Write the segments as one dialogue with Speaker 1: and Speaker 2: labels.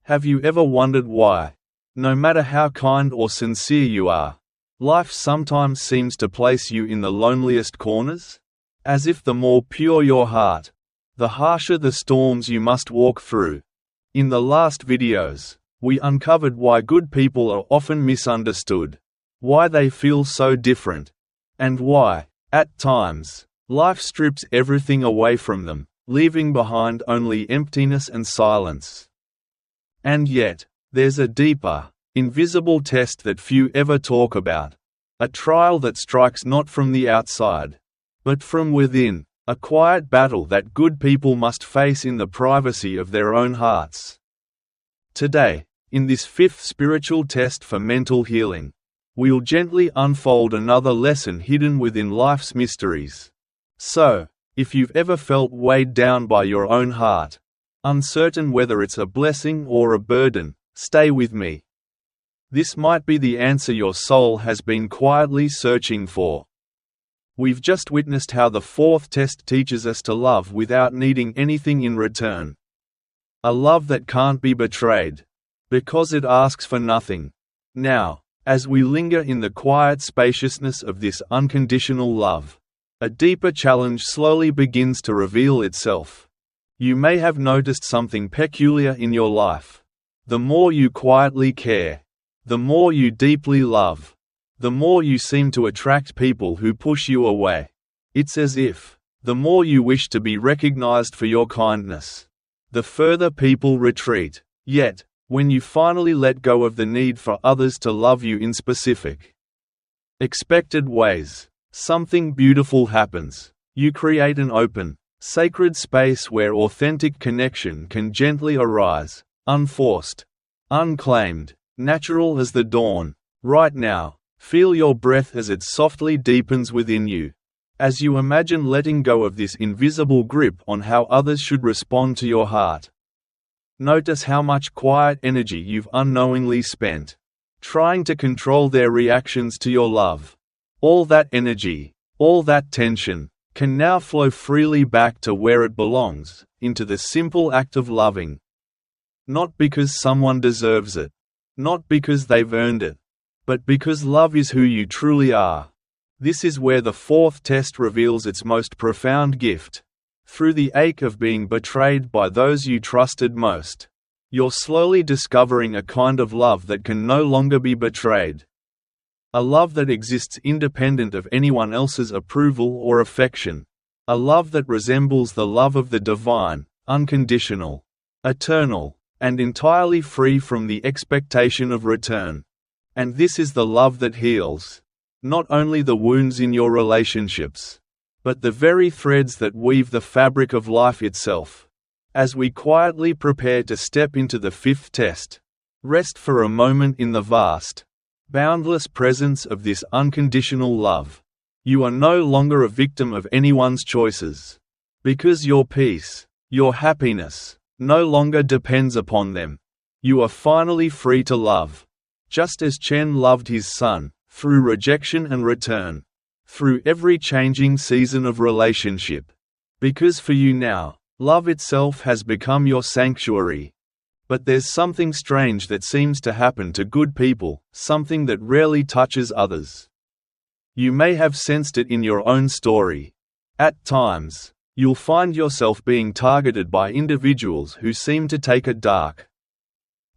Speaker 1: Have you ever wondered why, no matter how kind or sincere you are, life sometimes seems to place you in the loneliest corners? As if the more pure your heart, the harsher the storms you must walk through. In the last videos, we uncovered why good people are often misunderstood, why they feel so different, and why, at times, life strips everything away from them, leaving behind only emptiness and silence. And yet, there's a deeper, invisible test that few ever talk about, a trial that strikes not from the outside, but from within, a quiet battle that good people must face in the privacy of their own hearts. Today, in this fifth spiritual test for mental healing, we'll gently unfold another lesson hidden within life's mysteries. So, if you've ever felt weighed down by your own heart, uncertain whether it's a blessing or a burden, stay with me. This might be the answer your soul has been quietly searching for. We've just witnessed how the fourth test teaches us to love without needing anything in return. A love that can't be betrayed, because it asks for nothing. Now, as we linger in the quiet spaciousness of this unconditional love, a deeper challenge slowly begins to reveal itself. You may have noticed something peculiar in your life. The more you quietly care, the more you deeply love, the more you seem to attract people who push you away. It's as if, the more you wish to be recognized for your kindness, the further people retreat. Yet, when you finally let go of the need for others to love you in specific, expected ways, something beautiful happens. You create an open, sacred space where authentic connection can gently arise, unforced, unclaimed, natural as the dawn. Right now, feel your breath as it softly deepens within you, as you imagine letting go of this invisible grip on how others should respond to your heart. Notice how much quiet energy you've unknowingly spent, trying to control their reactions to your love. All that energy, all that tension, can now flow freely back to where it belongs, into the simple act of loving. Not because someone deserves it, not because they've earned it, but because love is who you truly are. This is where the fourth test reveals its most profound gift. Through the ache of being betrayed by those you trusted most, you're slowly discovering a kind of love that can no longer be betrayed. A love that exists independent of anyone else's approval or affection. A love that resembles the love of the divine, unconditional, eternal, and entirely free from the expectation of return. And this is the love that heals, not only the wounds in your relationships, but the very threads that weave the fabric of life itself. As we quietly prepare to step into the fifth test, rest for a moment in the vast, boundless presence of this unconditional love. You are no longer a victim of anyone's choices, because your peace, your happiness, no longer depends upon them. You are finally free to love, just as Chen loved his son, through rejection and return, through every changing season of relationship. Because for you now, love itself has become your sanctuary. But there's something strange that seems to happen to good people, something that rarely touches others. You may have sensed it in your own story. At times, you'll find yourself being targeted by individuals who seem to take a dark,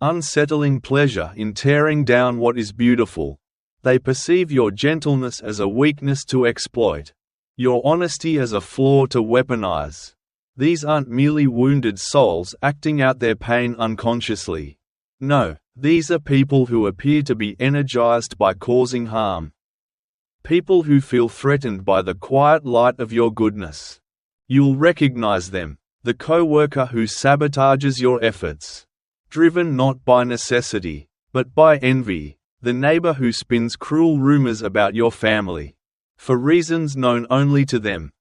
Speaker 1: unsettling pleasure in tearing down what is beautiful. They perceive your gentleness as a weakness to exploit, your honesty as a flaw to weaponize. These aren't merely wounded souls acting out their pain unconsciously. No, these are people who appear to be energized by causing harm. People who feel threatened by the quiet light of your goodness. You'll recognize them, the co-worker who sabotages your efforts, driven not by necessity, but by envy, the neighbor who spins cruel rumors about your family, for reasons known only to them,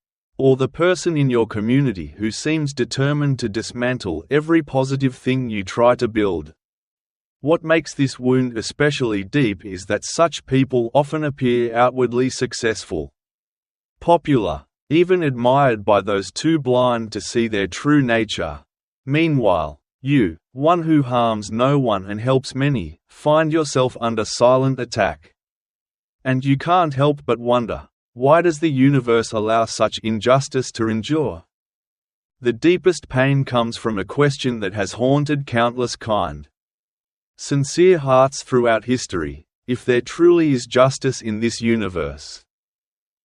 Speaker 1: or the person in your community who seems determined to dismantle every positive thing you try to build. What makes this wound especially deep is that such people often appear outwardly successful, popular, even admired by those too blind to see their true nature. Meanwhile, You, one who harms no one and helps many, find yourself under silent attack. And you can't help but wonder, why does the universe allow such injustice to endure? The deepest pain comes from a question that has haunted countless kind. Sincere hearts throughout history, if there truly is justice in this universe.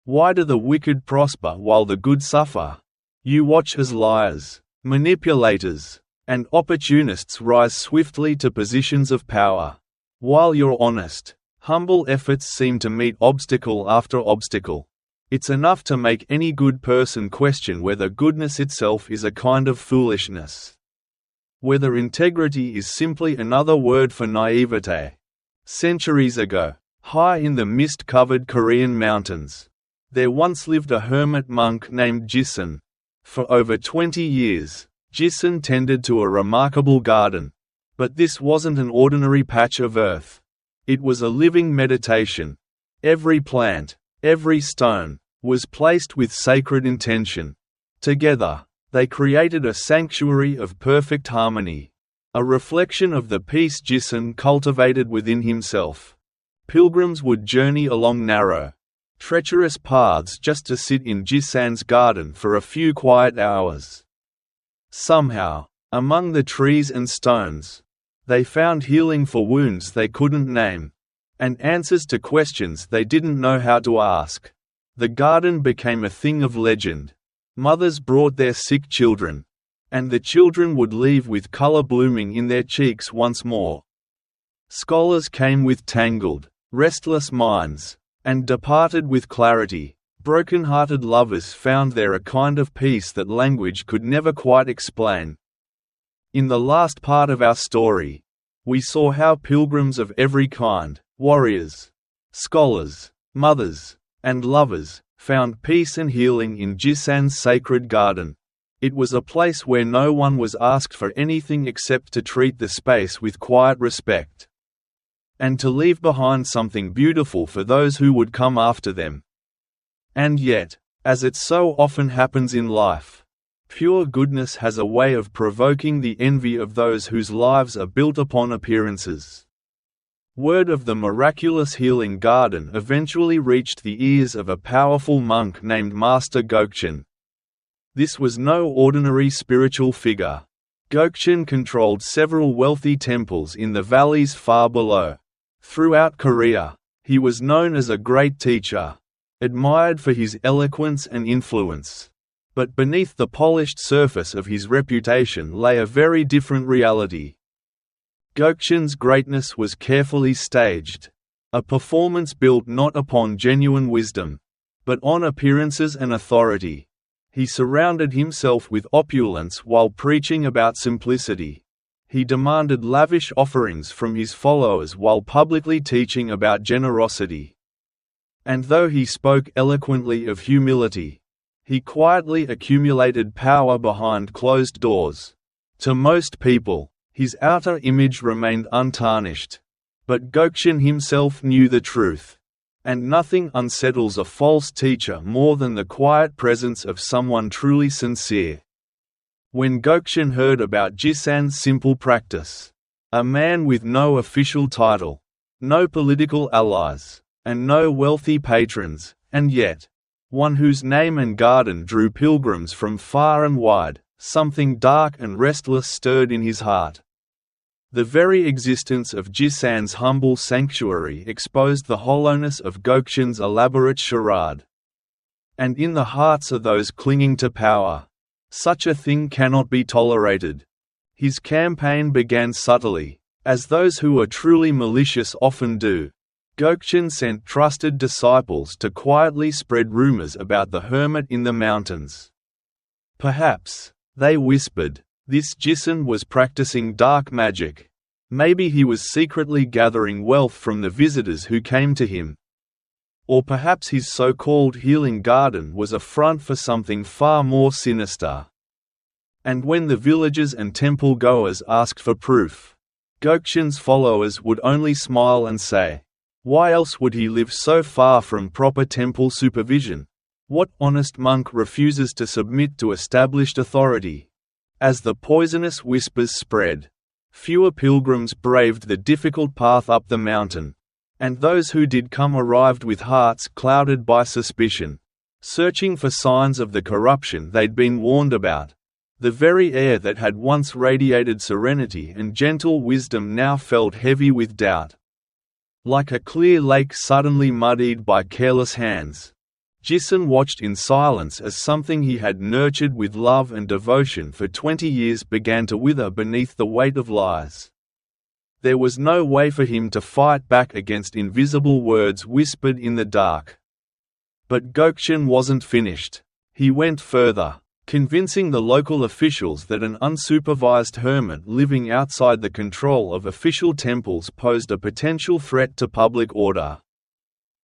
Speaker 1: Why do the wicked prosper while the good suffer? You watch as liars, manipulators, and opportunists rise swiftly to positions of power, while your honest, humble efforts seem to meet obstacle after obstacle. It's enough to make any good person question whether goodness itself is a kind of foolishness. Whether integrity is simply another word for naivete. Centuries ago, high in the mist-covered Korean mountains, there once lived a hermit monk named Jisun. For over 20 years, Jisun tended to a remarkable garden. But this wasn't an ordinary patch of earth. It was a living meditation. Every plant, every stone, was placed with sacred intention. Together, they created a sanctuary of perfect harmony, a reflection of the peace Jisun cultivated within himself. Pilgrims would journey along narrow, treacherous paths just to sit in Jisun's garden for a few quiet hours. Somehow, among the trees and stones, they found healing for wounds they couldn't name, and answers to questions they didn't know how to ask. The garden became a thing of legend. Mothers brought their sick children, and the children would leave with color blooming in their cheeks once more. Scholars came with tangled, restless minds, and departed with clarity. Broken-hearted lovers found there a kind of peace that language could never quite explain. In the last part of our story, we saw how pilgrims of every kind, warriors, scholars, mothers, and lovers, found peace and healing in Jisun's sacred garden. It was a place where no one was asked for anything except to treat the space with quiet respect, and to leave behind something beautiful for those who would come after them. And yet, as it so often happens in life, pure goodness has a way of provoking the envy of those whose lives are built upon appearances. Word of the miraculous healing garden eventually reached the ears of a powerful monk named Master Gokchen. This was no ordinary spiritual figure. Gokchen controlled several wealthy temples in the valleys far below. Throughout Korea, he was known as a great teacher, admired for his eloquence and influence. But beneath the polished surface of his reputation lay a very different reality. Gokchen's greatness was carefully staged, a performance built not upon genuine wisdom, but on appearances and authority. He surrounded himself with opulence while preaching about simplicity. He demanded lavish offerings from his followers while publicly teaching about generosity. And though he spoke eloquently of humility, he quietly accumulated power behind closed doors. To most people, his outer image remained untarnished. But Gokchen himself knew the truth. And nothing unsettles a false teacher more than the quiet presence of someone truly sincere. When Gokchen heard about Jisun's simple practice, a man with no official title, no political allies, and no wealthy patrons, and yet, one whose name and garden drew pilgrims from far and wide, something dark and restless stirred in his heart. The very existence of Jisun's humble sanctuary exposed the hollowness of Gokchen's elaborate charade. And in the hearts of those clinging to power, such a thing cannot be tolerated. His campaign began subtly, as those who are truly malicious often do. Gokchen sent trusted disciples to quietly spread rumors about the hermit in the mountains. Perhaps, they whispered, this Jisun was practicing dark magic. Maybe he was secretly gathering wealth from the visitors who came to him. Or perhaps his so-called healing garden was a front for something far more sinister. And when the villagers and temple-goers asked for proof, Gokchen's followers would only smile and say, why else would he live so far from proper temple supervision? What honest monk refuses to submit to established authority? As the poisonous whispers spread, fewer pilgrims braved the difficult path up the mountain, and those who did come arrived with hearts clouded by suspicion, searching for signs of the corruption they'd been warned about. The very air that had once radiated serenity and gentle wisdom now felt heavy with doubt. Like a clear lake suddenly muddied by careless hands, Jisen watched in silence as something he had nurtured with love and devotion for 20 years began to wither beneath the weight of lies. There was no way for him to fight back against invisible words whispered in the dark. But Gokchen wasn't finished. He went further, convincing the local officials that an unsupervised hermit living outside the control of official temples posed a potential threat to public order.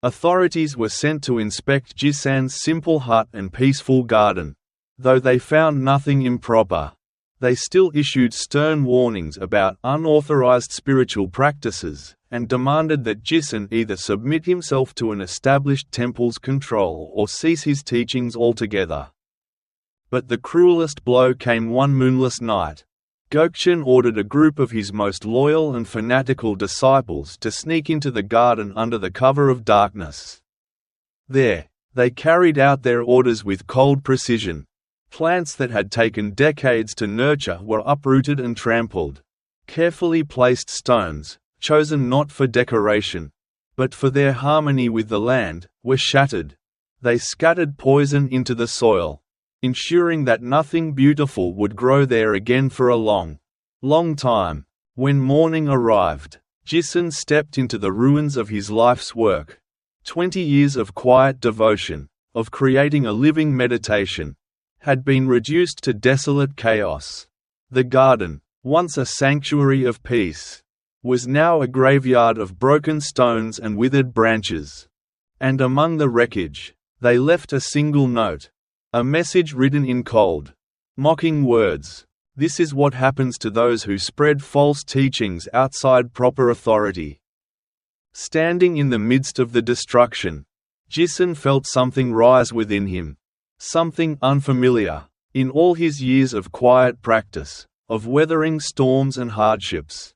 Speaker 1: Authorities were sent to inspect Jisan's simple hut and peaceful garden. Though they found nothing improper, they still issued stern warnings about unauthorized spiritual practices, and demanded that Jisen either submit himself to an established temple's control or cease his teachings altogether. But the cruelest blow came one moonless night. Gokchen ordered a group of his most loyal and fanatical disciples to sneak into the garden under the cover of darkness. There, they carried out their orders with cold precision. Plants that had taken decades to nurture were uprooted and trampled. Carefully placed stones, chosen not for decoration, but for their harmony with the land, were shattered. They scattered poison into the soil, ensuring that nothing beautiful would grow there again for a long, long time. When morning arrived, Jisen stepped into the ruins of his life's work. 20 years of quiet devotion, of creating a living meditation, had been reduced to desolate chaos. The garden, once a sanctuary of peace, was now a graveyard of broken stones and withered branches. And among the wreckage, they left a single note. A message written in cold, mocking words. This is what happens to those who spread false teachings outside proper authority. Standing in the midst of the destruction, Jisen felt something rise within him. Something unfamiliar. In all his years of quiet practice, of weathering storms and hardships,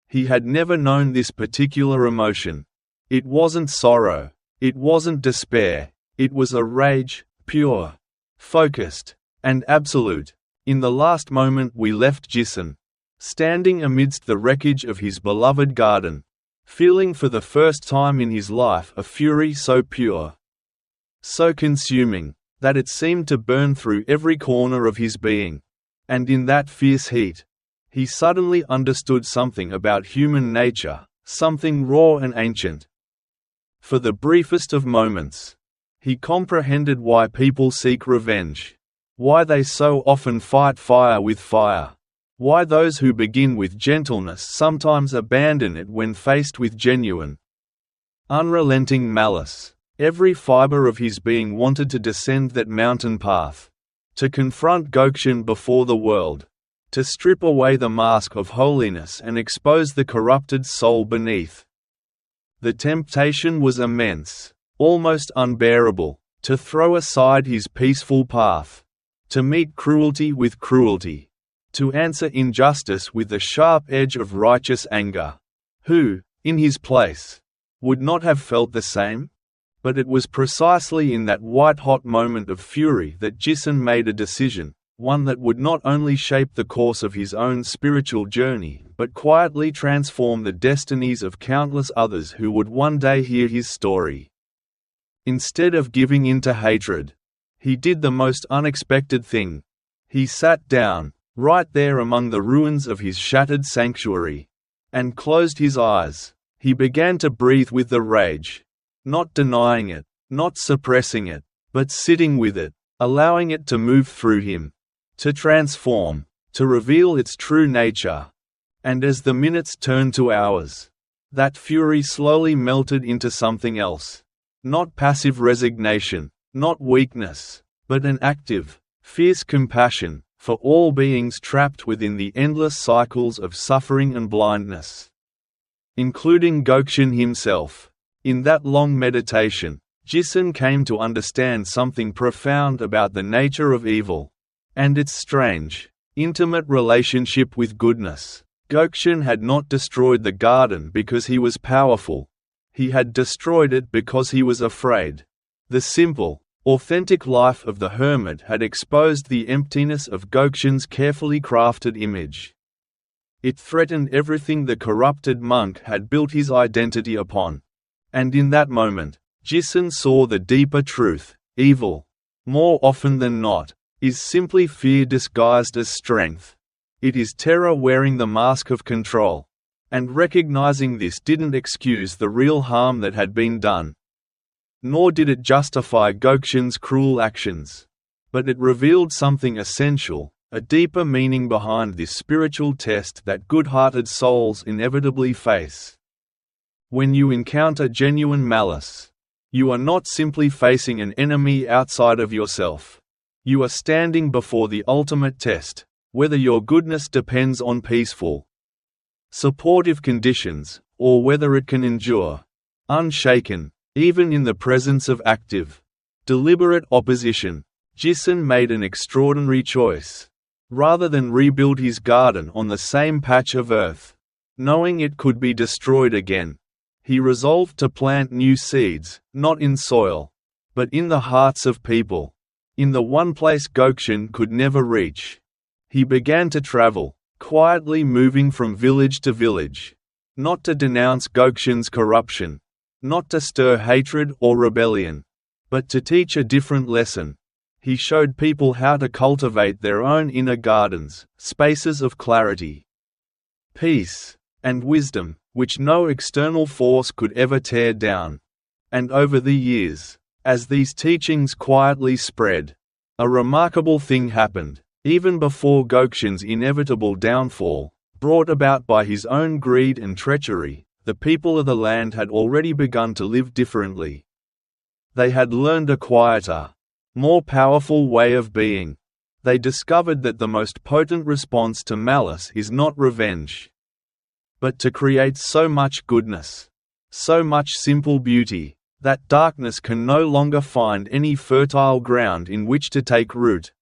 Speaker 1: he had never known this particular emotion. It wasn't sorrow. It wasn't despair. It was a rage. Pure, focused, and absolute. In the last moment we left Jisen, standing amidst the wreckage of his beloved garden, feeling for the first time in his life a fury so pure, so consuming, that it seemed to burn through every corner of his being. And in that fierce heat, he suddenly understood something about human nature, something raw and ancient. For the briefest of moments, he comprehended why people seek revenge, why they so often fight fire with fire, why those who begin with gentleness sometimes abandon it when faced with genuine, unrelenting malice. Every fiber of his being wanted to descend that mountain path, to confront Gokchen before the world, to strip away the mask of holiness and expose the corrupted soul beneath. The temptation was immense. Almost unbearable, to throw aside his peaceful path, to meet cruelty with cruelty, to answer injustice with the sharp edge of righteous anger. Who, in his place, would not have felt the same? But it was precisely in that white-hot moment of fury that Jisen made a decision, one that would not only shape the course of his own spiritual journey, but quietly transform the destinies of countless others who would one day hear his story. Instead of giving in to hatred, he did the most unexpected thing. He sat down, right there among the ruins of his shattered sanctuary, and closed his eyes. He began to breathe with the rage, not denying it, not suppressing it, but sitting with it, allowing it to move through him, to transform, to reveal its true nature. And as the minutes turned to hours, that fury slowly melted into something else. Not passive resignation, not weakness, but an active, fierce compassion for all beings trapped within the endless cycles of suffering and blindness, including Gokchen himself. In that long meditation, Jisen came to understand something profound about the nature of evil, and its strange, intimate relationship with goodness. Gokchen had not destroyed the garden because he was powerful. He had destroyed it because he was afraid. The simple, authentic life of the hermit had exposed the emptiness of Gokchen's carefully crafted image. It threatened everything the corrupted monk had built his identity upon. And in that moment, Jisen saw the deeper truth: evil, more often than not, is simply fear disguised as strength. It is terror wearing the mask of control. And recognizing this didn't excuse the real harm that had been done. Nor did it justify Gokchen's cruel actions. But it revealed something essential, a deeper meaning behind this spiritual test that good-hearted souls inevitably face. When you encounter genuine malice, you are not simply facing an enemy outside of yourself. You are standing before the ultimate test, whether your goodness depends on peaceful, supportive conditions, or whether it can endure, unshaken, even in the presence of active, deliberate opposition. Jisen made an extraordinary choice. Rather than rebuild his garden on the same patch of earth, knowing it could be destroyed again, he resolved to plant new seeds, not in soil, but in the hearts of people. In the one place Gokchen could never reach, he began to travel, quietly moving from village to village. Not to denounce Gokchen's corruption, not to stir hatred or rebellion, but to teach a different lesson. He showed people how to cultivate their own inner gardens, spaces of clarity, peace, and wisdom, which no external force could ever tear down. And over the years, as these teachings quietly spread, a remarkable thing happened. Even before Gokchen's inevitable downfall, brought about by his own greed and treachery, the people of the land had already begun to live differently. They had learned a quieter, more powerful way of being. They discovered that the most potent response to malice is not revenge, but to create so much goodness, so much simple beauty, that darkness can no longer find any fertile ground in which to take root.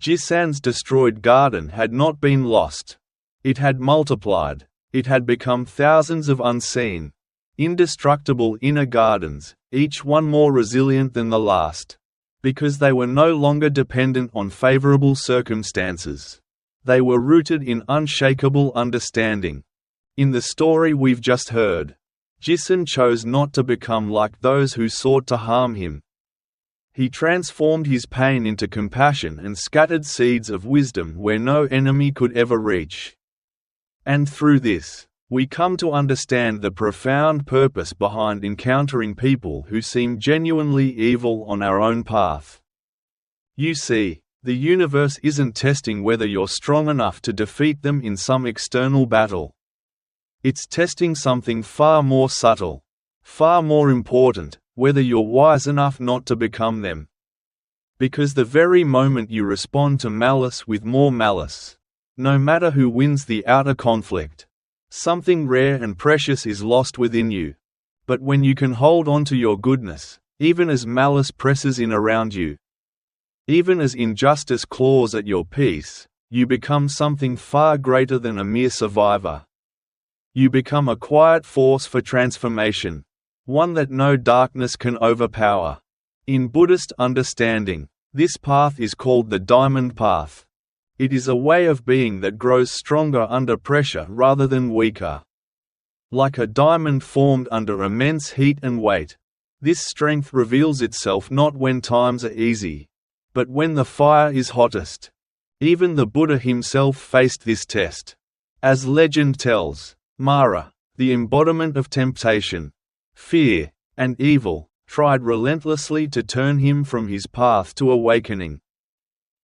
Speaker 1: Jisan's destroyed garden had not been lost. It had multiplied. It had become thousands of unseen, indestructible inner gardens, each one more resilient than the last. Because they were no longer dependent on favorable circumstances. They were rooted in unshakable understanding. In the story we've just heard, Jisen chose not to become like those who sought to harm him. He transformed his pain into compassion and scattered seeds of wisdom where no enemy could ever reach. And through this, we come to understand the profound purpose behind encountering people who seem genuinely evil on our own path. You see, the universe isn't testing whether you're strong enough to defeat them in some external battle. It's testing something far more subtle, far more important, whether you're wise enough not to become them. Because the very moment you respond to malice with more malice, no matter who wins the outer conflict, something rare and precious is lost within you. But when you can hold on to your goodness, even as malice presses in around you, even as injustice claws at your peace, you become something far greater than a mere survivor. You become a quiet force for transformation, one that no darkness can overpower. In Buddhist understanding, this path is called the Diamond Path. It is a way of being that grows stronger under pressure rather than weaker. Like a diamond formed under immense heat and weight, this strength reveals itself not when times are easy, but when the fire is hottest. Even the Buddha himself faced this test. As legend tells, Mara, the embodiment of temptation, fear, and evil, tried relentlessly to turn him from his path to awakening.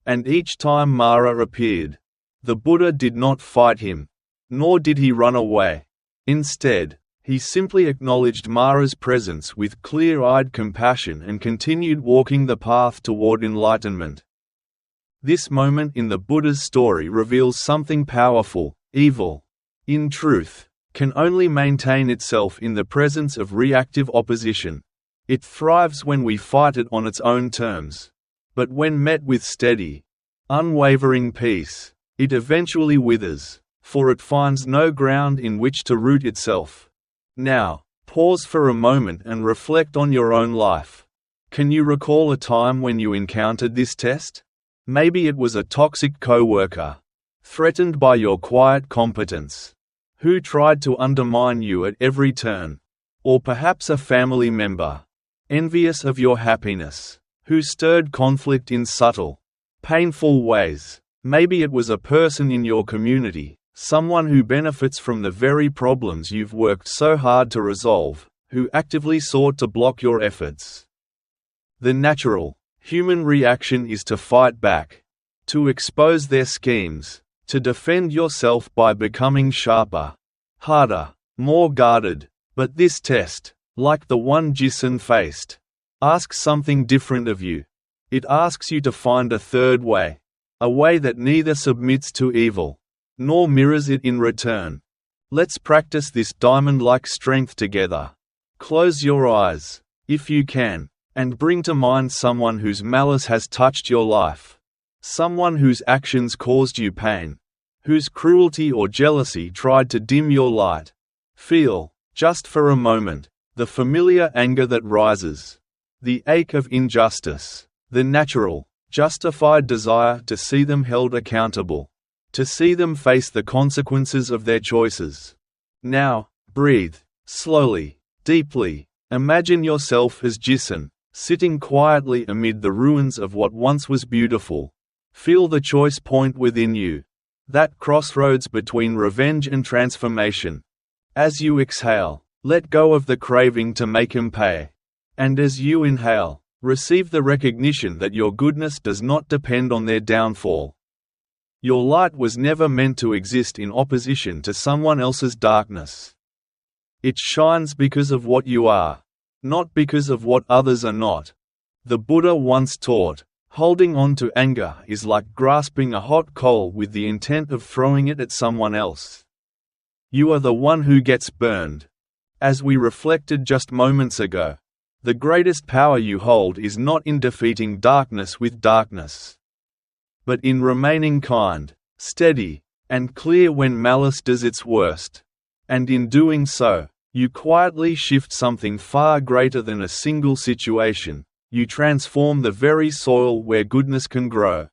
Speaker 1: And each time Mara appeared, the Buddha did not fight him, nor did he run away. Instead, he simply acknowledged Mara's presence with clear-eyed compassion and continued walking the path toward enlightenment. This moment in the Buddha's story reveals something powerful. Evil, in truth, can only maintain itself in the presence of reactive opposition. It thrives when we fight it on its own terms. But when met with steady, unwavering peace. It eventually withers, for it finds no ground in which to root itself. Now, pause for a moment and reflect on your own life. Can you recall a time when you encountered this test? Maybe it was a toxic coworker, threatened by your quiet competence, who tried to undermine you at every turn. Or perhaps a family member, envious of your happiness, who stirred conflict in subtle, painful ways. Maybe it was a person in your community, someone who benefits from the very problems you've worked so hard to resolve, who actively sought to block your efforts. The natural, human reaction is to fight back, to expose their schemes, to defend yourself by becoming sharper, harder, more guarded. But this test, like the one Jason faced, asks something different of you. It asks you to find a third way, a way that neither submits to evil, nor mirrors it in return. Let's practice this diamond-like strength together. Close your eyes, if you can, and bring to mind someone whose malice has touched your life, someone whose actions caused you pain, whose cruelty or jealousy tried to dim your light. Feel, just for a moment, the familiar anger that rises, the ache of injustice, the natural, justified desire to see them held accountable, to see them face the consequences of their choices. Now, breathe, slowly, deeply. Imagine yourself as Jason, sitting quietly amid the ruins of what once was beautiful. Feel the choice point within you, that crossroads between revenge and transformation. As you exhale, let go of the craving to make him pay. And as you inhale, receive the recognition that your goodness does not depend on their downfall. Your light was never meant to exist in opposition to someone else's darkness. It shines because of what you are, not because of what others are not. The Buddha once taught, holding on to anger is like grasping a hot coal with the intent of throwing it at someone else. You are the one who gets burned. As we reflected just moments ago, the greatest power you hold is not in defeating darkness with darkness, but in remaining kind, steady, and clear when malice does its worst. And in doing so, you quietly shift something far greater than a single situation. You transform the very soil where goodness can grow.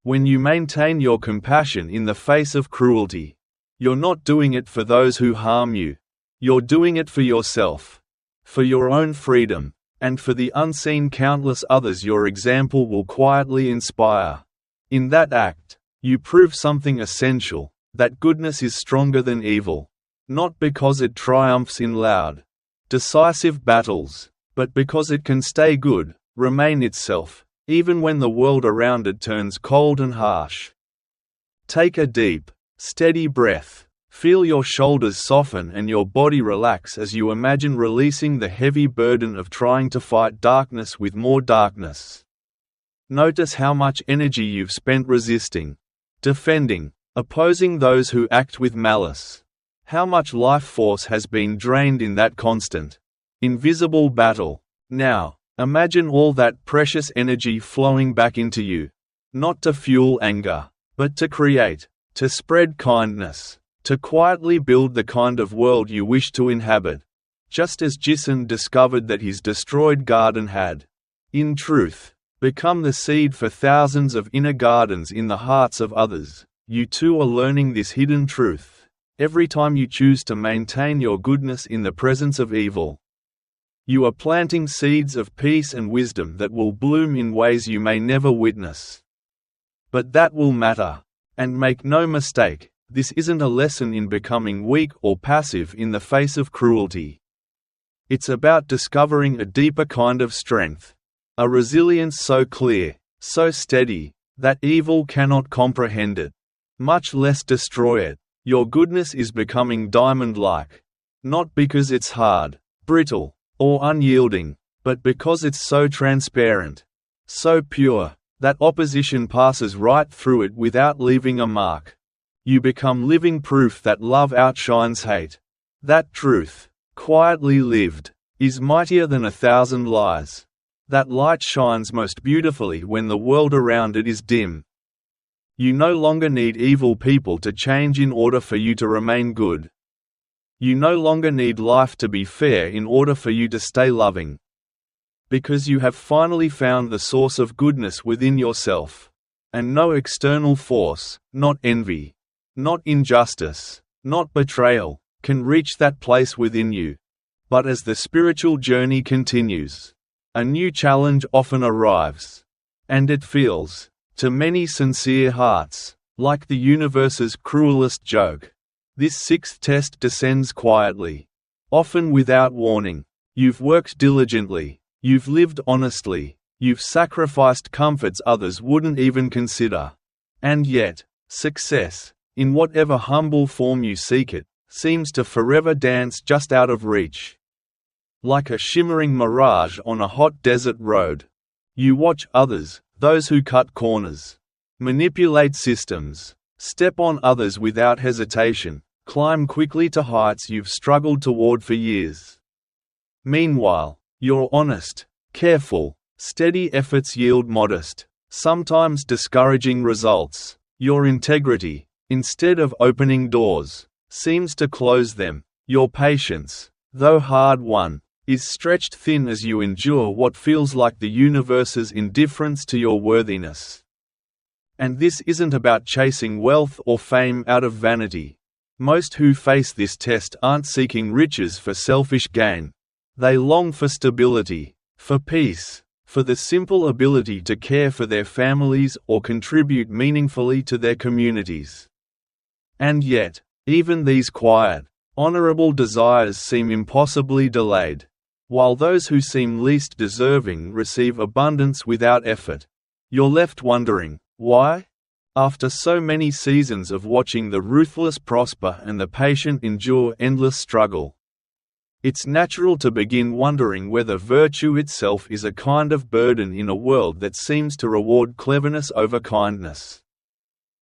Speaker 1: When you maintain your compassion in the face of cruelty, you're not doing it for those who harm you. You're doing it for yourself, for your own freedom, and for the unseen countless others your example will quietly inspire. In that act, you prove something essential, that goodness is stronger than evil, not because it triumphs in loud, decisive battles, but because it can stay good, remain itself, even when the world around it turns cold and harsh. Take a deep, steady breath. Feel your shoulders soften and your body relax as you imagine releasing the heavy burden of trying to fight darkness with more darkness. Notice how much energy you've spent resisting, defending, opposing those who act with malice. How much life force has been drained in that constant, invisible battle. Now, imagine all that precious energy flowing back into you, not to fuel anger, but to create, to spread kindness, to quietly build the kind of world you wish to inhabit, just as Jason discovered that his destroyed garden had, in truth, become the seed for thousands of inner gardens in the hearts of others. You too are learning this hidden truth. Every time you choose to maintain your goodness in the presence of evil, you are planting seeds of peace and wisdom that will bloom in ways you may never witness. But that will matter. And make no mistake, this isn't a lesson in becoming weak or passive in the face of cruelty. It's about discovering a deeper kind of strength, a resilience so clear, so steady, that evil cannot comprehend it, much less destroy it. Your goodness is becoming diamond-like, not because it's hard, brittle, or unyielding, but because it's so transparent, so pure, that opposition passes right through it without leaving a mark. You become living proof that love outshines hate. That truth, quietly lived, is mightier than 1,000 lies. That light shines most beautifully when the world around it is dim. You no longer need evil people to change in order for you to remain good. You no longer need life to be fair in order for you to stay loving. Because you have finally found the source of goodness within yourself. And no external force, not envy, not injustice, not betrayal, can reach that place within you. But as the spiritual journey continues, a new challenge often arrives. And it feels, to many sincere hearts, like the universe's cruelest joke. This sixth test descends quietly, often without warning. You've worked diligently, you've lived honestly, you've sacrificed comforts others wouldn't even consider. And yet, success, in whatever humble form you seek it, seems to forever dance just out of reach. Like a shimmering mirage on a hot desert road. You watch others, those who cut corners, manipulate systems, step on others without hesitation, climb quickly to heights you've struggled toward for years. Meanwhile, your honest, careful, steady efforts yield modest, sometimes discouraging results. Your integrity, instead of opening doors, seems to close them. Your patience, though hard-won, is stretched thin as you endure what feels like the universe's indifference to your worthiness. And this isn't about chasing wealth or fame out of vanity. Most who face this test aren't seeking riches for selfish gain. They long for stability, for peace, for the simple ability to care for their families or contribute meaningfully to their communities. And yet, even these quiet, honorable desires seem impossibly delayed. While those who seem least deserving receive abundance without effort. You're left wondering, why? After so many seasons of watching the ruthless prosper and the patient endure endless struggle. It's natural to begin wondering whether virtue itself is a kind of burden in a world that seems to reward cleverness over kindness.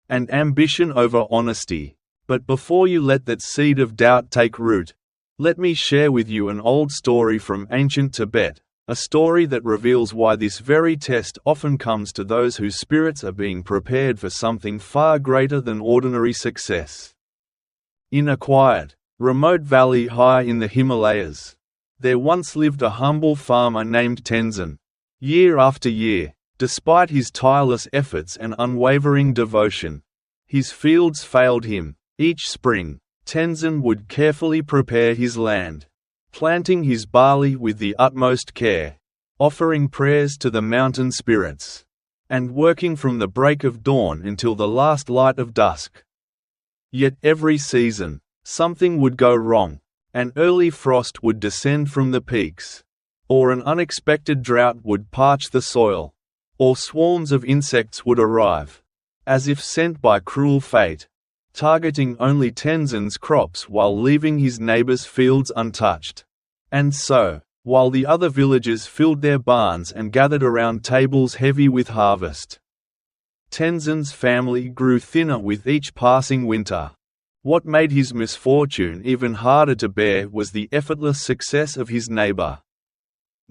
Speaker 1: And ambition over honesty. But before you let that seed of doubt take root, let me share with you an old story from ancient Tibet, a story that reveals why this very test often comes to those whose spirits are being prepared for something far greater than ordinary success. In a quiet, remote valley high in the Himalayas, there once lived a humble farmer named Tenzin. Year after year, despite his tireless efforts and unwavering devotion, his fields failed him. Each spring, Tenzin would carefully prepare his land, planting his barley with the utmost care, offering prayers to the mountain spirits, and working from the break of dawn until the last light of dusk. Yet every season, something would go wrong. An early frost would descend from the peaks, or an unexpected drought would parch the soil, or swarms of insects would arrive, as if sent by cruel fate, targeting only Tenzin's crops while leaving his neighbors' fields untouched. And so, while the other villagers filled their barns and gathered around tables heavy with harvest, Tenzin's family grew thinner with each passing winter. What made his misfortune even harder to bear was the effortless success of his neighbor,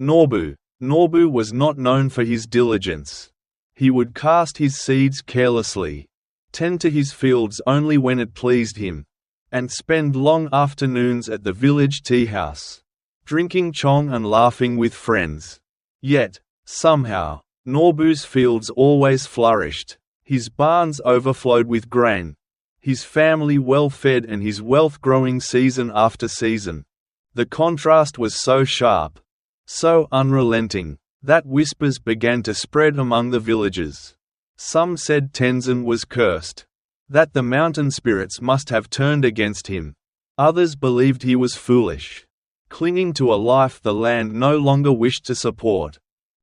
Speaker 1: Norbu. Norbu was not known for his diligence. He would cast his seeds carelessly, tend to his fields only when it pleased him, and spend long afternoons at the village tea-house, drinking chong and laughing with friends. Yet, somehow, Norbu's fields always flourished, his barns overflowed with grain, his family well-fed and his wealth growing season after season. The contrast was so sharp, so unrelenting, that whispers began to spread among the villagers. Some said Tenzin was cursed, that the mountain spirits must have turned against him. Others believed he was foolish, clinging to a life the land no longer wished to support.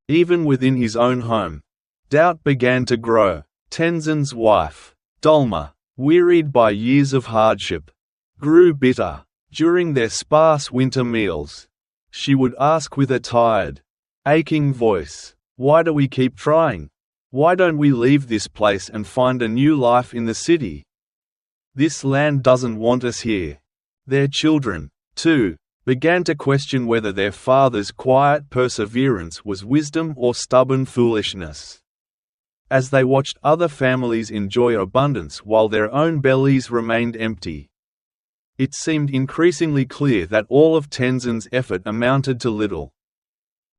Speaker 1: Even within his own home, doubt began to grow. Tenzin's wife, Dolma, wearied by years of hardship, grew bitter. During their sparse winter meals, she would ask with a tired, aching voice, "Why do we keep trying? Why don't we leave this place and find a new life in the city? This land doesn't want us here." Their children, too, began to question whether their father's quiet perseverance was wisdom or stubborn foolishness. as they watched other families enjoy abundance while their own bellies remained empty. It seemed increasingly clear that all of Tenzin's effort amounted to little.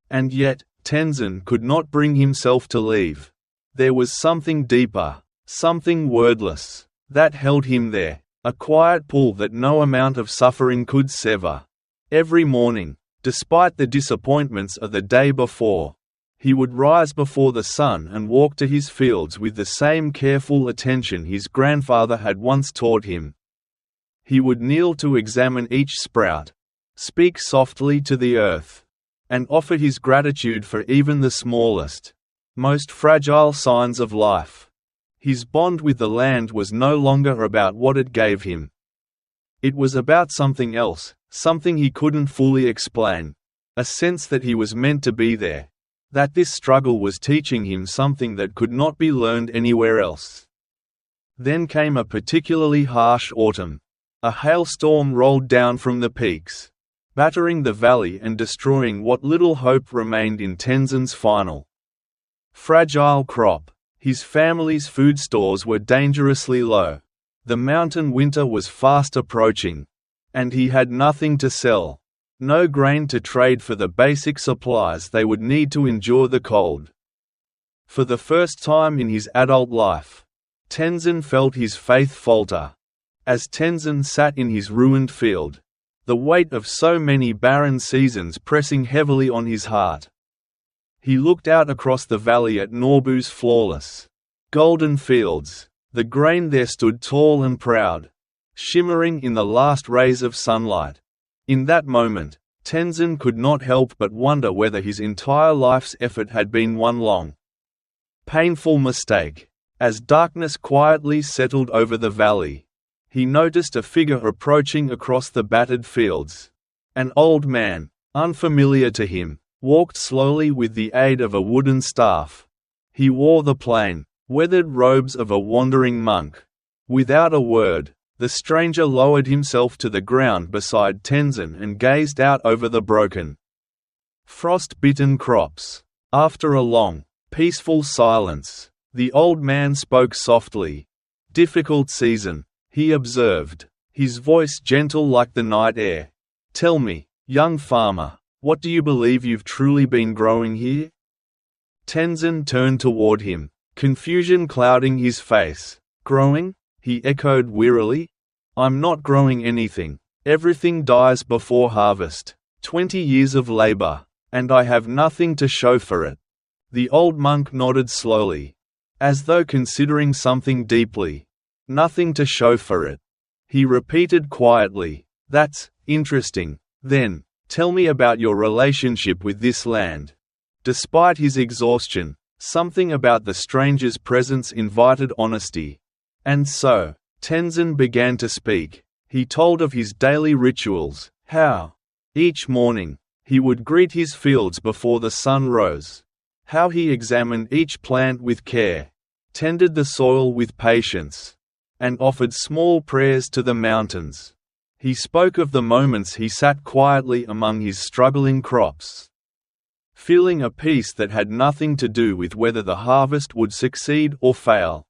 Speaker 1: And yet, Tenzin could not bring himself to leave. There was something deeper, something wordless, that held him there, a quiet pull that no amount of suffering could sever. Every morning, despite the disappointments of the day before, he would rise before the sun and walk to his fields with the same careful attention his grandfather had once taught him. He would kneel to examine each sprout, speak softly to the earth, and offer his gratitude for even the smallest, most fragile signs of life. His bond with the land was no longer about what it gave him. It was about something else, something he couldn't fully explain, a sense that he was meant to be there, that this struggle was teaching him something that could not be learned anywhere else. Then came a particularly harsh autumn. A hailstorm rolled down from the peaks, battering the valley and destroying what little hope remained in Tenzin's final, fragile crop. His family's food stores were dangerously low. The mountain winter was fast approaching, and he had nothing to sell, no grain to trade for the basic supplies they would need to endure the cold. For the first time in his adult life, Tenzin felt his faith falter. As Tenzin sat in his ruined field, the weight of so many barren seasons pressing heavily on his heart, he looked out across the valley at Norbu's flawless, golden fields. The grain there stood tall and proud, shimmering in the last rays of sunlight. In that moment, Tenzin could not help but wonder whether his entire life's effort had been one long, painful mistake. As darkness quietly settled over the valley, he noticed a figure approaching across the battered fields. An old man, unfamiliar to him, walked slowly with the aid of a wooden staff. He wore the plain, weathered robes of a wandering monk. Without a word, the stranger lowered himself to the ground beside Tenzin and gazed out over the broken, frost-bitten crops. After a long, peaceful silence, the old man spoke softly. "Difficult season," he observed, his voice gentle like the night air. "Tell me, young farmer, what do you believe you've truly been growing here?" Tenzin turned toward him, confusion clouding his face. "Growing?" he echoed wearily. "I'm not growing anything. Everything dies before harvest. 20 years of labor, and I have nothing to show for it." The old monk nodded slowly, as though considering something deeply. "Nothing to show for it," he repeated quietly. "That's interesting. Then, tell me about your relationship with this land." Despite his exhaustion, something about the stranger's presence invited honesty. And so, Tenzin began to speak. He told of his daily rituals, how, each morning, he would greet his fields before the sun rose, how he examined each plant with care, tended the soil with patience, and offered small prayers to the mountains. He spoke of the moments he sat quietly among his struggling crops, feeling a peace that had nothing to do with whether the harvest would succeed or fail.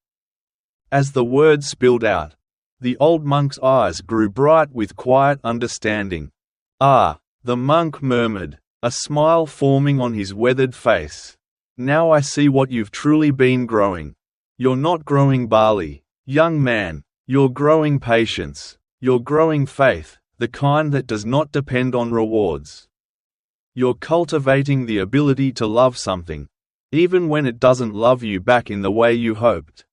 Speaker 1: As the words spilled out, the old monk's eyes grew bright with quiet understanding. "Ah," the monk murmured, a smile forming on his weathered face. "Now I see what you've truly been growing. You're not growing barley, young man, you're growing patience, you're growing faith, the kind that does not depend on rewards. You're cultivating the ability to love something, even when it doesn't love you back in the way you hoped."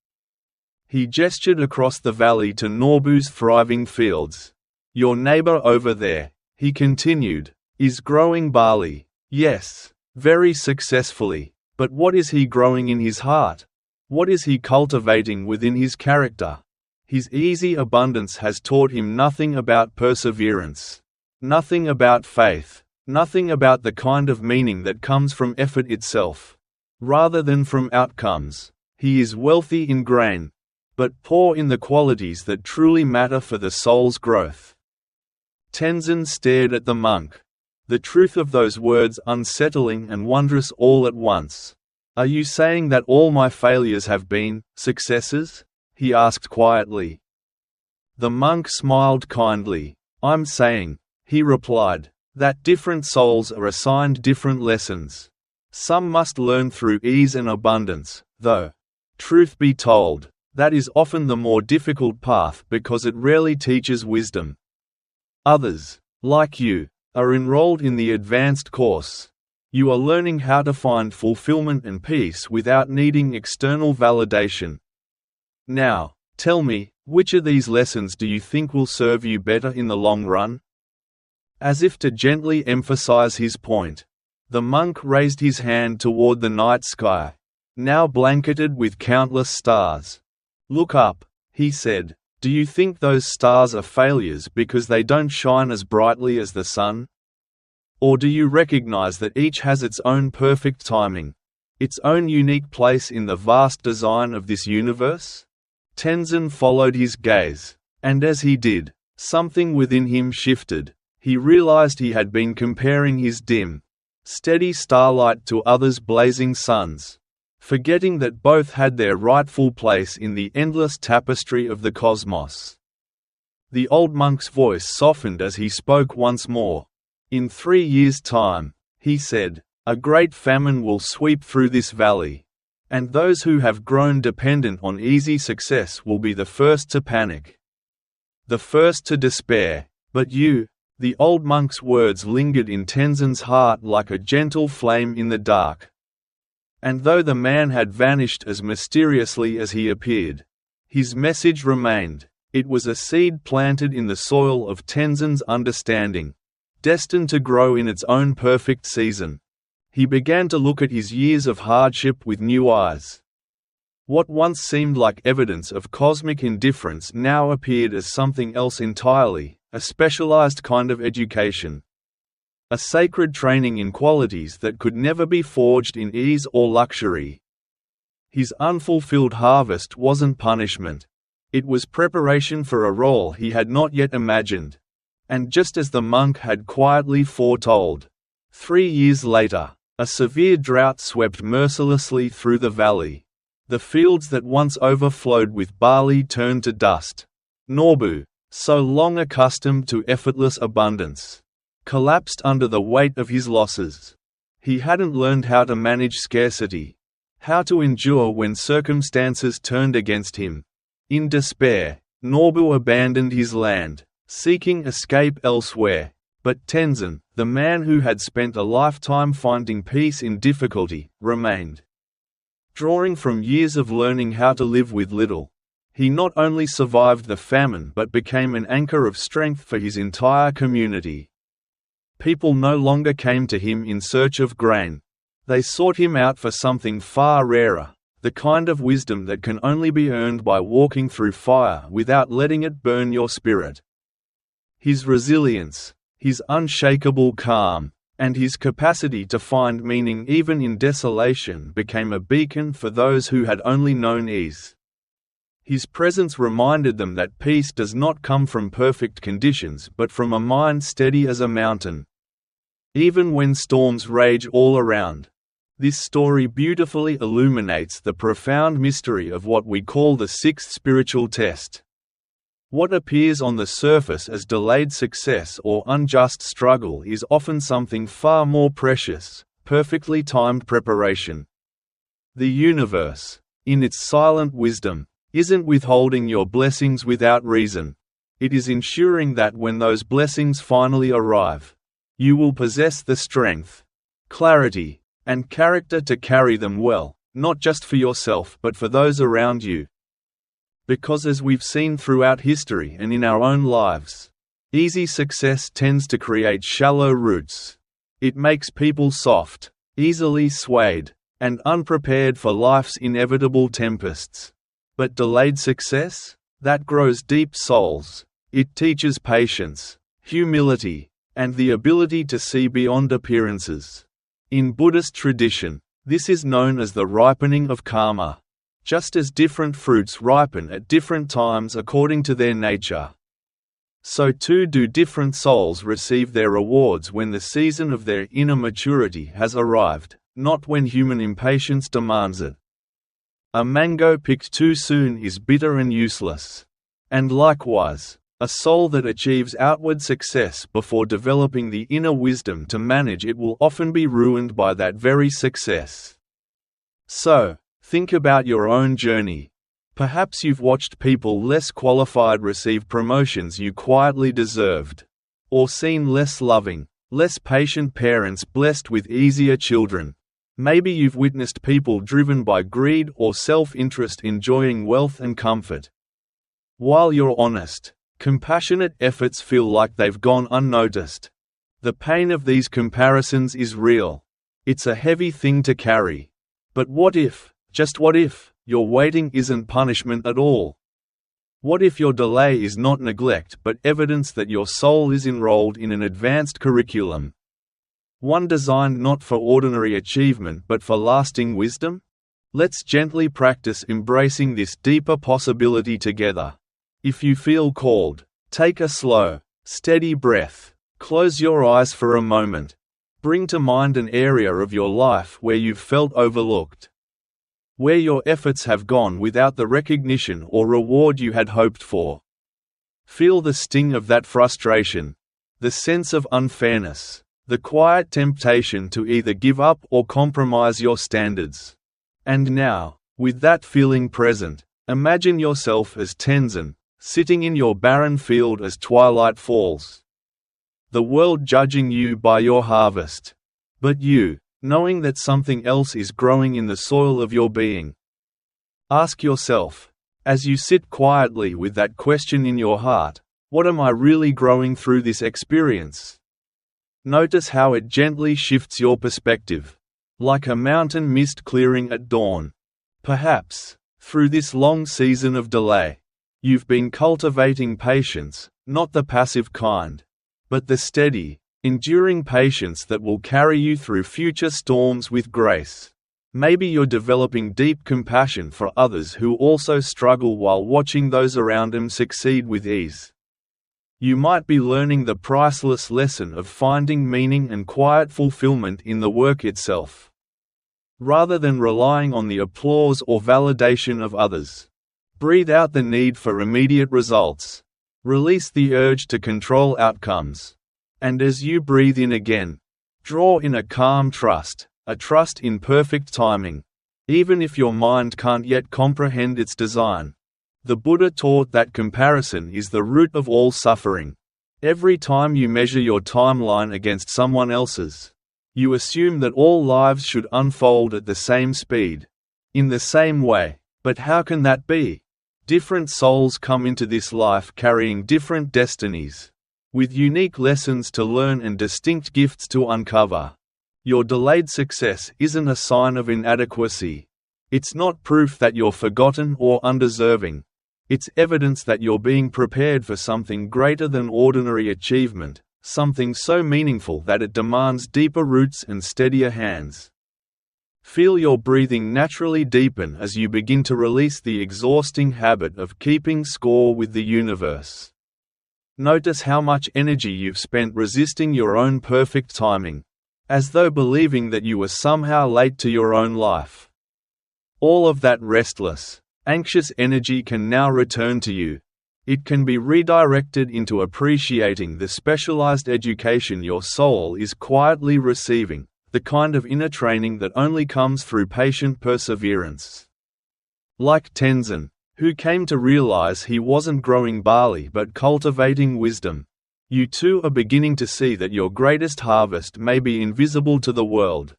Speaker 1: He gestured across the valley to Norbu's thriving fields. "Your neighbor over there," he continued, "is growing barley. Yes, very successfully, but what is he growing in his heart? What is he cultivating within his character? His easy abundance has taught him nothing about perseverance, nothing about faith, nothing about the kind of meaning that comes from effort itself, rather than from outcomes. He is wealthy in grain, but poor in the qualities that truly matter for the soul's growth." Tenzin stared at the monk, the truth of those words unsettling and wondrous all at once. Are you saying that all my failures have been successes? He asked quietly. The monk smiled kindly. I'm saying, he replied, that different souls are assigned different lessons. Some must learn through ease and abundance, though, truth be told, that is often the more difficult path because it rarely teaches wisdom. Others, like you, are enrolled in the advanced course. You are learning how to find fulfillment and peace without needing external validation. Now, tell me, which of these lessons do you think will serve you better in the long run? As if to gently emphasize his point, the monk raised his hand toward the night sky, now blanketed with countless stars. Look up, he said. Do you think those stars are failures because they don't shine as brightly as the sun? Or do you recognize that each has its own perfect timing, its own unique place in the vast design of this universe? Tenzin followed his gaze, and as he did, something within him shifted. He realized he had been comparing his dim, steady starlight to others' blazing suns, forgetting that both had their rightful place in the endless tapestry of the cosmos. The old monk's voice softened as he spoke once more. In 3 years' time, he said, a great famine will sweep through this valley, and those who have grown dependent on easy success will be the first to panic, the first to despair. But you, the old monk's words lingered in Tenzin's heart like a gentle flame in the dark. And though the man had vanished as mysteriously as he appeared, his message remained. It was a seed planted in the soil of Tenzin's understanding, destined to grow in its own perfect season. He began to look at his years of hardship with new eyes. What once seemed like evidence of cosmic indifference now appeared as something else entirely, a specialized kind of education. A sacred training in qualities that could never be forged in ease or luxury. His unfulfilled harvest wasn't punishment. It was preparation for a role he had not yet imagined. And just as the monk had quietly foretold, 3 years later, a severe drought swept mercilessly through the valley. The fields that once overflowed with barley turned to dust. Norbu, so long accustomed to effortless abundance, collapsed under the weight of his losses. He hadn't learned how to manage scarcity, how to endure when circumstances turned against him. In despair, Norbu abandoned his land, seeking escape elsewhere. But Tenzin, the man who had spent a lifetime finding peace in difficulty, remained. Drawing from years of learning how to live with little, he not only survived the famine but became an anchor of strength for his entire community. People no longer came to him in search of grain. They sought him out for something far rarer, the kind of wisdom that can only be earned by walking through fire without letting it burn your spirit. His resilience, his unshakable calm, and his capacity to find meaning even in desolation became a beacon for those who had only known ease. His presence reminded them that peace does not come from perfect conditions but from a mind steady as a mountain, even when storms rage all around. This story beautifully illuminates the profound mystery of what we call the sixth spiritual test. What appears on the surface as delayed success or unjust struggle is often something far more precious, perfectly timed preparation. The universe, in its silent wisdom, isn't withholding your blessings without reason. It is ensuring that when those blessings finally arrive, you will possess the strength, clarity, and character to carry them well, not just for yourself but for those around you. Because as we've seen throughout history and in our own lives, easy success tends to create shallow roots. It makes people soft, easily swayed, and unprepared for life's inevitable tempests. But delayed success? That grows deep souls. It teaches patience, humility, and the ability to see beyond appearances. In Buddhist tradition, this is known as the ripening of karma. Just as different fruits ripen at different times according to their nature, so too do different souls receive their rewards when the season of their inner maturity has arrived. not when human impatience demands it. A mango picked too soon is bitter and useless. And likewise, a soul that achieves outward success before developing the inner wisdom to manage it will often be ruined by that very success. So, think about your own journey. Perhaps you've watched people less qualified receive promotions you quietly deserved. Or seen less loving, less patient parents blessed with easier children. Maybe you've witnessed people driven by greed or self-interest enjoying wealth and comfort. While you're honest, compassionate efforts feel like they've gone unnoticed. The pain of these comparisons is real. It's a heavy thing to carry. But what if, just what if, your waiting isn't punishment at all? What if your delay is not neglect but evidence that your soul is enrolled in an advanced curriculum? One designed not for ordinary achievement but for lasting wisdom? Let's gently practice embracing this deeper possibility together. If you feel called, take a slow, steady breath. Close your eyes for a moment. Bring to mind an area of your life where you've felt overlooked. Where your efforts have gone without the recognition or reward you had hoped for. Feel the sting of that frustration, the sense of unfairness, the quiet temptation to either give up or compromise your standards. And now, with that feeling present, imagine yourself as Tenzin, sitting in your barren field as twilight falls. The world judging you by your harvest. But you, knowing that something else is growing in the soil of your being. Ask yourself, as you sit quietly with that question in your heart, what am I really growing through this experience? Notice how it gently shifts your perspective, like a mountain mist clearing at dawn. Perhaps, through this long season of delay, you've been cultivating patience, not the passive kind, but the steady, enduring patience that will carry you through future storms with grace. Maybe you're developing deep compassion for others who also struggle while watching those around them succeed with ease. You might be learning the priceless lesson of finding meaning and quiet fulfillment in the work itself, rather than relying on the applause or validation of others. Breathe out the need for immediate results. Release the urge to control outcomes. And as you breathe in again, draw in a calm trust, a trust in perfect timing, even if your mind can't yet comprehend its design. The Buddha taught that comparison is the root of all suffering. Every time you measure your timeline against someone else's, you assume that all lives should unfold at the same speed, in the same way. But how can that be? Different souls come into this life carrying different destinies, with unique lessons to learn and distinct gifts to uncover. Your delayed success isn't a sign of inadequacy. It's not proof that you're forgotten or undeserving. It's evidence that you're being prepared for something greater than ordinary achievement, something so meaningful that it demands deeper roots and steadier hands. Feel your breathing naturally deepen as you begin to release the exhausting habit of keeping score with the universe. Notice how much energy you've spent resisting your own perfect timing, as though believing that you were somehow late to your own life. All of that restless, anxious energy can now return to you. It can be redirected into appreciating the specialized education your soul is quietly receiving, the kind of inner training that only comes through patient perseverance. Like Tenzin, who came to realize he wasn't growing barley but cultivating wisdom, you too are beginning to see that your greatest harvest may be invisible to the world.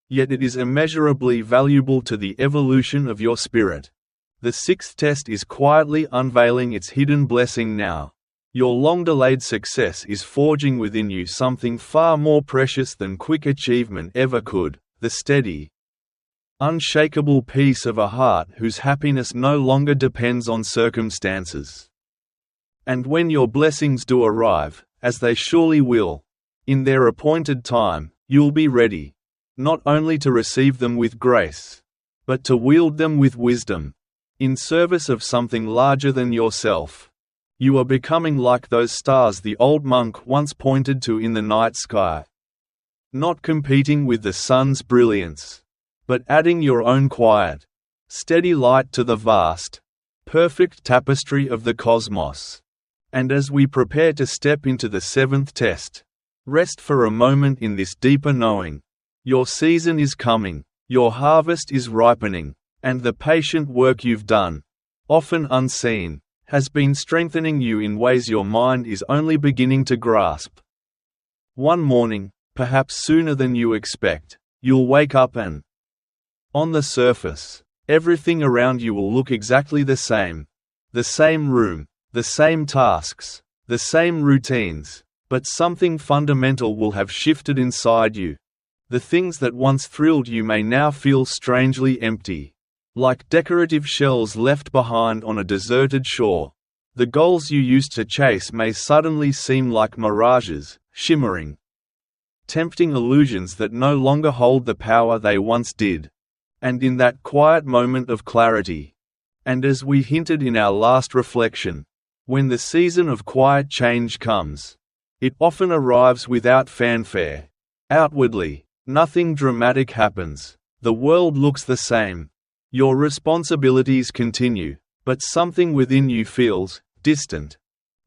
Speaker 1: Yet it is immeasurably valuable to the evolution of your spirit. The sixth test is quietly unveiling its hidden blessing now. Your long-delayed success is forging within you something far more precious than quick achievement ever could, the steady, unshakable peace of a heart whose happiness no longer depends on circumstances. And when your blessings do arrive, as they surely will, in their appointed time, you'll be ready, not only to receive them with grace, but to wield them with wisdom, in service of something larger than yourself. You are becoming like those stars the old monk once pointed to in the night sky. not competing with the sun's brilliance, but adding your own quiet, steady light to the vast, perfect tapestry of the cosmos. And as we prepare to step into the seventh test, rest for a moment in this deeper knowing. Your season is coming, your harvest is ripening, and the patient work you've done, often unseen, has been strengthening you in ways your mind is only beginning to grasp. One morning, perhaps sooner than you expect, you'll wake up and, on the surface, everything around you will look exactly the same. The same room, the same tasks, the same routines, but something fundamental will have shifted inside you. The things that once thrilled you may now feel strangely empty, like decorative shells left behind on a deserted shore. The goals you used to chase may suddenly seem like mirages, shimmering, tempting illusions that no longer hold the power they once did. And in that quiet moment of clarity, and as we hinted in our last reflection, when the season of quiet change comes, it often arrives without fanfare. Outwardly, nothing dramatic happens. The world looks the same. Your responsibilities continue, but something within you feels distant.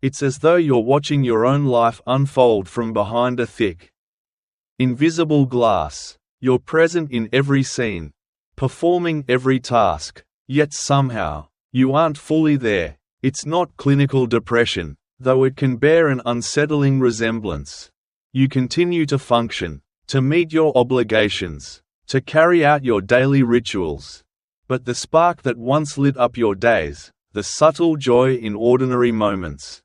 Speaker 1: It's as though you're watching your own life unfold from behind a thick, invisible glass. You're present in every scene, performing every task, yet somehow, you aren't fully there. It's not clinical depression, though it can bear an unsettling resemblance. You continue to function, to meet your obligations, to carry out your daily rituals. But the spark that once lit up your days, the subtle joy in ordinary moments,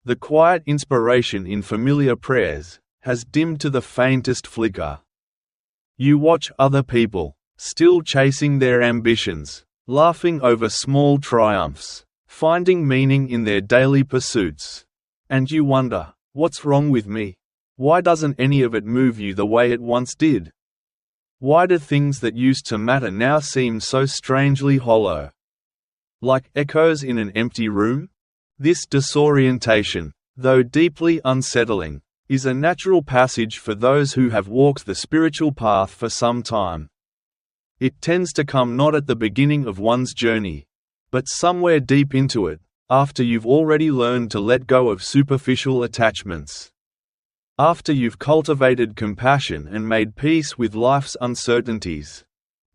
Speaker 1: the quiet inspiration in familiar prayers, has dimmed to the faintest flicker. You watch other people, still chasing their ambitions, laughing over small triumphs, finding meaning in their daily pursuits. And you wonder, what's wrong with me? Why doesn't any of it move you the way it once did? Why do things that used to matter now seem so strangely hollow? Like echoes in an empty room? This disorientation, though deeply unsettling, is a natural passage for those who have walked the spiritual path for some time. It tends to come not at the beginning of one's journey, but somewhere deep into it, after you've already learned to let go of superficial attachments. After you've cultivated compassion and made peace with life's uncertainties.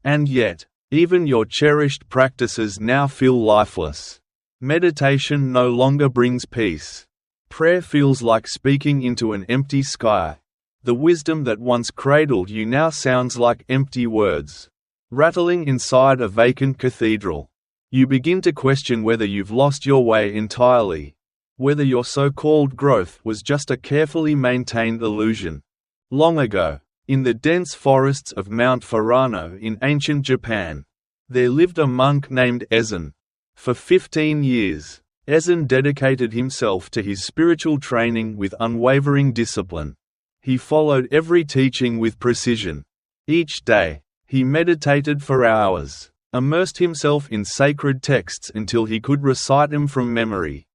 Speaker 1: And yet, even your cherished practices now feel lifeless. Meditation no longer brings peace. Prayer feels like speaking into an empty sky. The wisdom that once cradled you now sounds like empty words, rattling inside a vacant cathedral. You begin to question whether you've lost your way entirely, whether your so-called growth was just a carefully maintained illusion. Long ago, in the dense forests of Mount Furano in ancient Japan, there lived a monk named Ezen. For 15 years, Ezen dedicated himself to his spiritual training with unwavering discipline. He followed every teaching with precision. Each day, he meditated for hours, immersed himself in sacred texts until he could recite them from memory,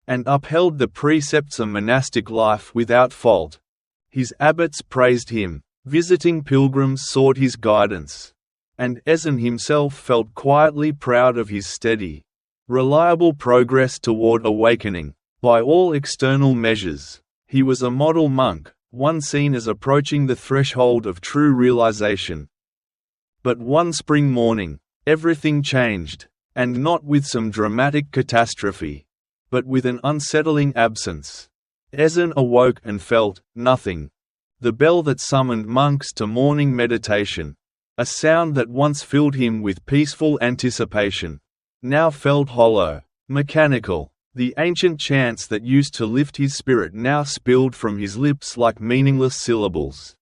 Speaker 1: and upheld the precepts of monastic life without fault. His abbots praised him, visiting pilgrims sought his guidance, and Ezen himself felt quietly proud of his steady, reliable progress toward awakening. By all external measures, he was a model monk, one seen as approaching the threshold of true realization. But one spring morning, everything changed, and not with some dramatic catastrophe, but with an unsettling absence. Ezen awoke and felt nothing. The bell that summoned monks to morning meditation, a sound that once filled him with peaceful anticipation, now felt hollow, mechanical. The ancient chants that used to lift his spirit now spilled from his lips like meaningless syllables,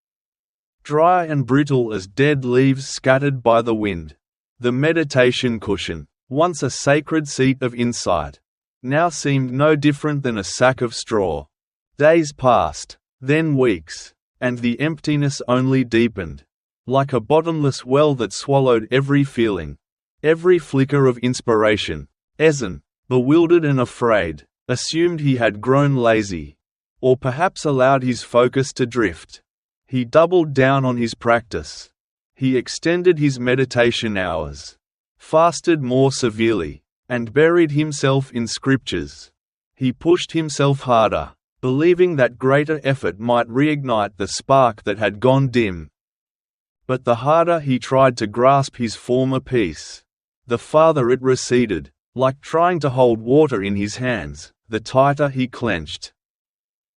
Speaker 1: dry and brittle as dead leaves scattered by the wind. The meditation cushion, once a sacred seat of insight, now seemed no different than a sack of straw. Days passed, then weeks, and the emptiness only deepened. Like a bottomless well that swallowed every feeling, every flicker of inspiration, Ezen, bewildered and afraid, assumed he had grown lazy, or perhaps allowed his focus to drift. He doubled down on his practice. He extended his meditation hours, fasted more severely, and buried himself in scriptures. He pushed himself harder, believing that greater effort might reignite the spark that had gone dim. But the harder he tried to grasp his former peace, the farther it receded, like trying to hold water in his hands. The tighter he clenched,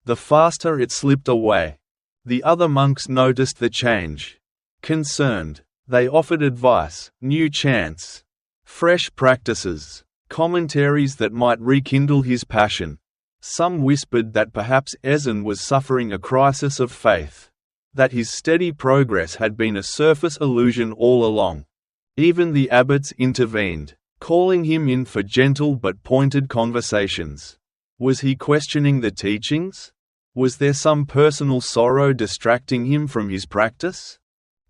Speaker 1: the faster it slipped away. The other monks noticed the change. Concerned, they offered advice, new chants, fresh practices, commentaries that might rekindle his passion. Some whispered that perhaps Ezen was suffering a crisis of faith, that his steady progress had been a surface illusion all along. Even the abbots intervened, calling him in for gentle but pointed conversations. Was he questioning the teachings? Was there some personal sorrow distracting him from his practice?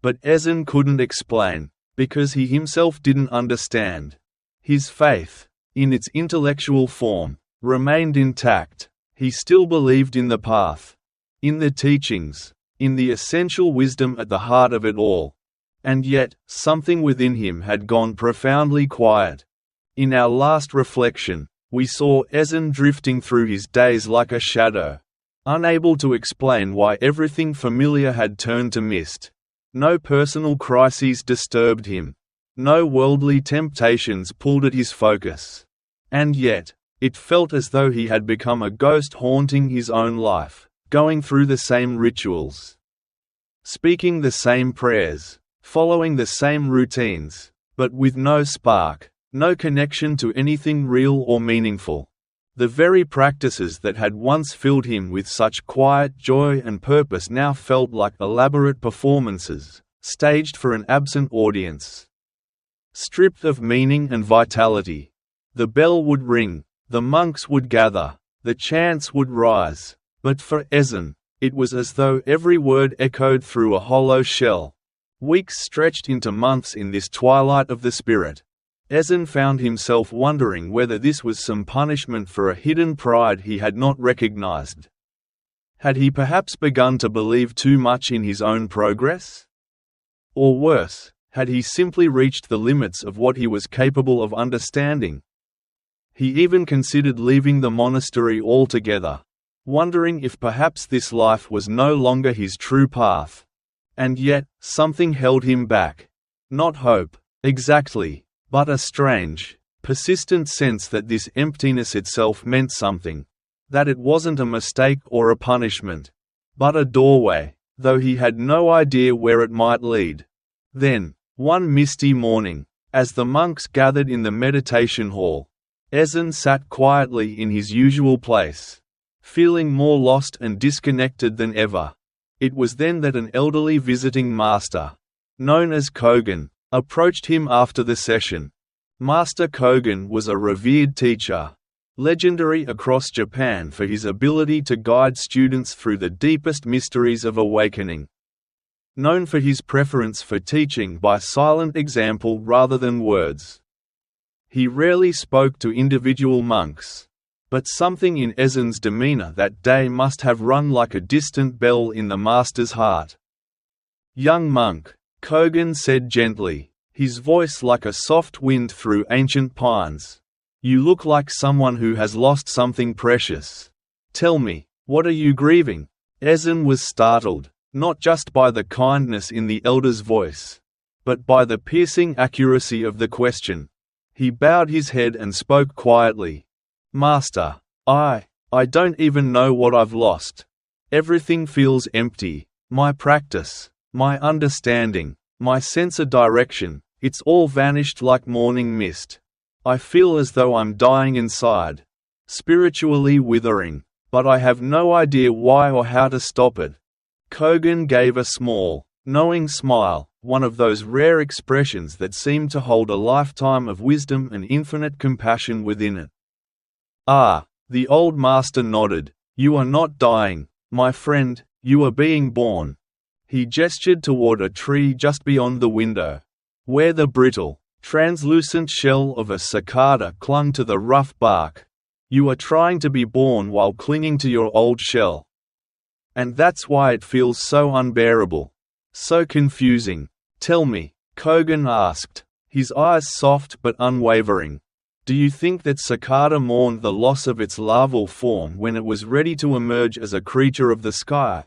Speaker 1: But Ezen couldn't explain, because he himself didn't understand. His faith, in its intellectual form, remained intact. He still believed in the path, in the teachings, in the essential wisdom at the heart of it all. And yet, something within him had gone profoundly quiet. In our last reflection, we saw Ezen drifting through his days like a shadow, unable to explain why everything familiar had turned to mist. No personal crises disturbed him. No worldly temptations pulled at his focus. And yet, it felt as though he had become a ghost haunting his own life, going through the same rituals, speaking the same prayers, following the same routines, but with no spark, no connection to anything real or meaningful. The very practices that had once filled him with such quiet joy and purpose now felt like elaborate performances, staged for an absent audience. Stripped of meaning and vitality. The bell would ring, the monks would gather, the chants would rise, but for Ezen, it was as though every word echoed through a hollow shell. Weeks stretched into months in this twilight of the spirit. Ezen found himself wondering whether this was some punishment for a hidden pride he had not recognized. Had he perhaps begun to believe too much in his own progress? Or worse, had he simply reached the limits of what he was capable of understanding? He even considered leaving the monastery altogether, wondering if perhaps this life was no longer his true path. And yet, something held him back. Not hope, exactly, but a strange, persistent sense that this emptiness itself meant something, that it wasn't a mistake or a punishment, but a doorway, though he had no idea where it might lead. Then, one misty morning, as the monks gathered in the meditation hall, Ezen sat quietly in his usual place, feeling more lost and disconnected than ever. It was then that an elderly visiting master, known as Kogen, approached him after the session. Master Kogen was a revered teacher, legendary across Japan for his ability to guide students through the deepest mysteries of awakening. Known for his preference for teaching by silent example rather than words. He rarely spoke to individual monks, but something in Ezen's demeanor that day must have rung like a distant bell in the master's heart. "Young monk," Kogen said gently, his voice like a soft wind through ancient pines. "You look like someone who has lost something precious. Tell me, what are you grieving?" Ezen was startled, not just by the kindness in the elder's voice, but by the piercing accuracy of the question. He bowed his head and spoke quietly. "Master, I don't even know what I've lost. Everything feels empty. My practice, my understanding, my sense of direction, it's all vanished like morning mist. I feel as though I'm dying inside, spiritually withering, but I have no idea why or how to stop it." Kogen gave a small, knowing smile, one of those rare expressions that seem to hold a lifetime of wisdom and infinite compassion within it. "Ah," the old master nodded, "you are not dying, my friend, you are being born." He gestured toward a tree just beyond the window, where the brittle, translucent shell of a cicada clung to the rough bark. "You are trying to be born while clinging to your old shell." And that's why it feels so unbearable. So confusing. Tell me, Kogan asked, his eyes soft but unwavering. Do you think that cicada mourned the loss of its larval form when it was ready to emerge as a creature of the sky?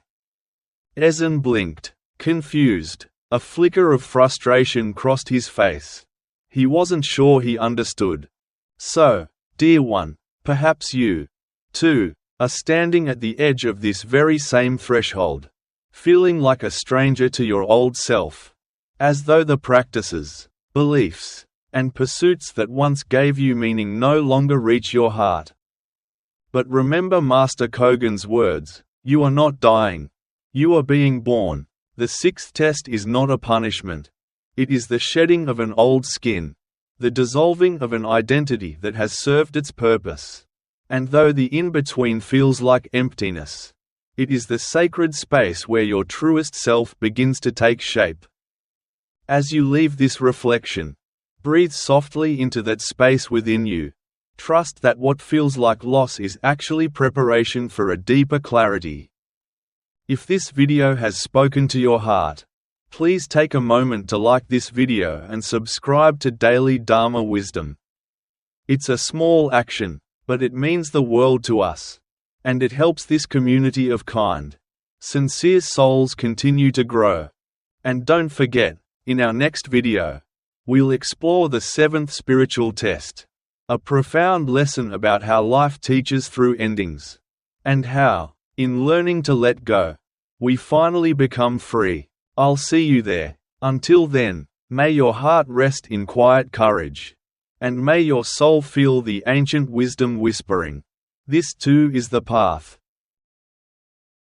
Speaker 1: Ezen blinked, confused. A flicker of frustration crossed his face. He wasn't sure he understood. So, dear one, perhaps you, too, are standing at the edge of this very same threshold, feeling like a stranger to your old self, as though the practices, beliefs, and pursuits that once gave you meaning no longer reach your heart. But remember Master Kogan's words, you are not dying. You are being born. The sixth test is not a punishment. It is the shedding of an old skin, the dissolving of an identity that has served its purpose. And though the in-between feels like emptiness, it is the sacred space where your truest self begins to take shape. As you leave this reflection, breathe softly into that space within you. Trust that what feels like loss is actually preparation for a deeper clarity. If this video has spoken to your heart, please take a moment to like this video and subscribe to Daily Dharma Wisdom. It's a small action, but it means the world to us, and it helps this community of kind, sincere souls continue to grow. And don't forget, in our next video, we'll explore the seventh spiritual test, a profound lesson about how life teaches through endings, and how, in learning to let go, we finally become free. I'll see you there. Until then, may your heart rest in quiet courage, and may your soul feel the ancient wisdom whispering, this too is the path.